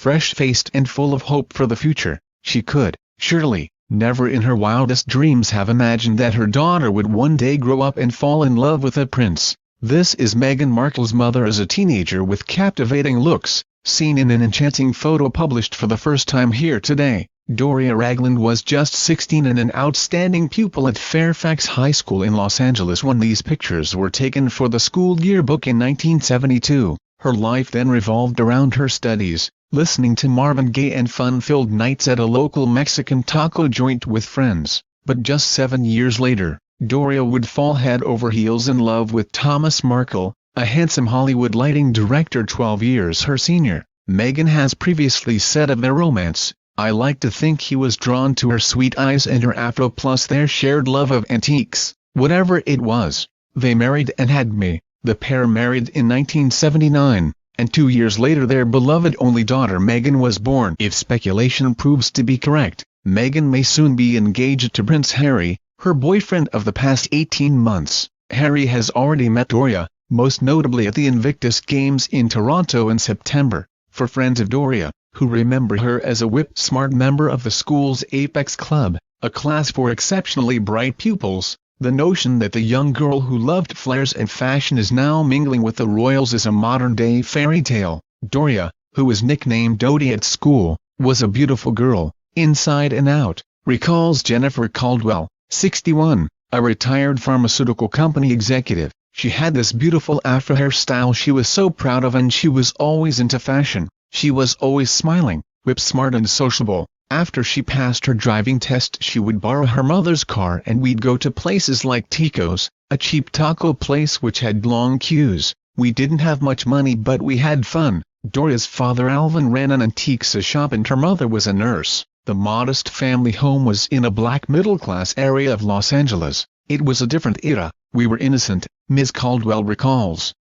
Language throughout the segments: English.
fresh-faced and full of hope for the future. She could, surely, never in her wildest dreams have imagined that her daughter would one day grow up and fall in love with a prince. This is Meghan Markle's mother as a teenager with captivating looks, seen in an enchanting photo published for the first time here today. Doria Ragland was just 16 and an outstanding pupil at Fairfax High School in Los Angeles when these pictures were taken for the school yearbook in 1972. Her life then revolved around her studies, listening to Marvin Gaye and fun-filled nights at a local Mexican taco joint with friends. But just 7 years later, Doria would fall head over heels in love with Thomas Markle, a handsome Hollywood lighting director 12 years her senior. Meghan has previously said of their romance, "I like to think he was drawn to her sweet eyes and her afro plus their shared love of antiques. Whatever it was, they married and had me." The pair married in 1979, and 2 years later their beloved only daughter Meghan was born. If speculation proves to be correct, Meghan may soon be engaged to Prince Harry, her boyfriend of the past 18 months. Harry has already met Doria, most notably at the Invictus Games in Toronto in September. For friends of Doria, who remember her as a whip-smart member of the school's Apex Club, a class for exceptionally bright pupils, the notion that the young girl who loved flares and fashion is now mingling with the royals is a modern-day fairy tale. Doria, who was nicknamed Dodie at school, was a beautiful girl, inside and out, recalls Jennifer Caldwell, 61, a retired pharmaceutical company executive. She had this beautiful afro hairstyle she was so proud of, and she was always into fashion. She was always smiling, whip-smart and sociable. After she passed her driving test she would borrow her mother's car and we'd go to places like Tico's, a cheap taco place which had long queues. We didn't have much money but we had fun. Doria's father Alvin ran an antiques shop and her mother was a nurse. The modest family home was in a black middle-class area of Los Angeles. It was a different era. We were innocent, Ms. Caldwell recalls.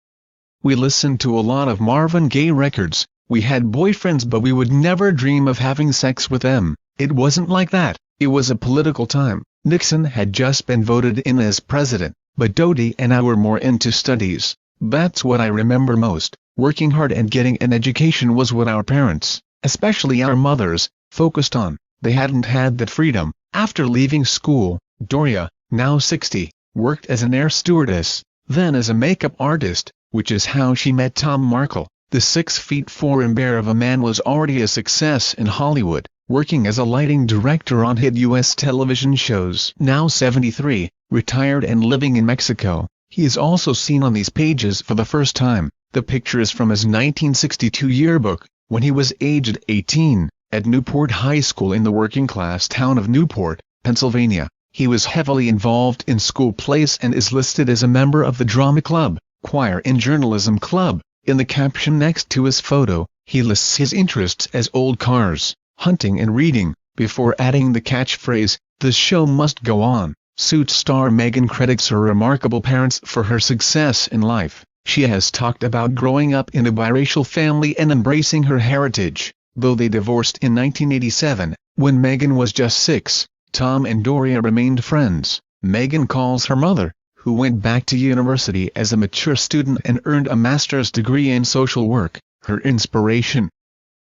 We listened to a lot of Marvin Gaye records. We had boyfriends but we would never dream of having sex with them. It wasn't like that. It was a political time. Nixon had just been voted in as president, but Dodie and I were more into studies. That's what I remember most. Working hard and getting an education was what our parents, especially our mothers, focused on. They hadn't had that freedom. After leaving school, Doria, now 60, worked as an air stewardess, then as a makeup artist, which is how she met Tom Markle. The 6'4" bear of a man was already a success in Hollywood, working as a lighting director on hit U.S. television shows. Now 73, retired and living in Mexico, he is also seen on these pages for the first time. The picture is from his 1962 yearbook, when he was aged 18, at Newport High School in the working-class town of Newport, Pennsylvania. He was heavily involved in school plays and is listed as a member of the drama club, choir and journalism club. In the caption next to his photo, he lists his interests as old cars, hunting and reading, before adding the catchphrase, "The show must go on." Suits star Meghan credits her remarkable parents for her success in life. She has talked about growing up in a biracial family and embracing her heritage. Though they divorced in 1987, when Meghan was just 6, Tom and Doria remained friends. Meghan calls her mother, who went back to university as a mature student and earned a master's degree in social work, her inspiration.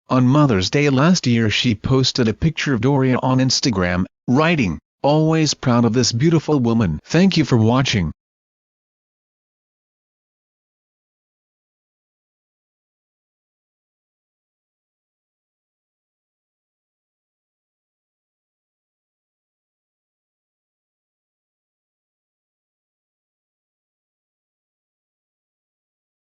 On Mother's Day last year she posted a picture of Doria on Instagram, writing, "Always proud of this beautiful woman." Thank you for watching.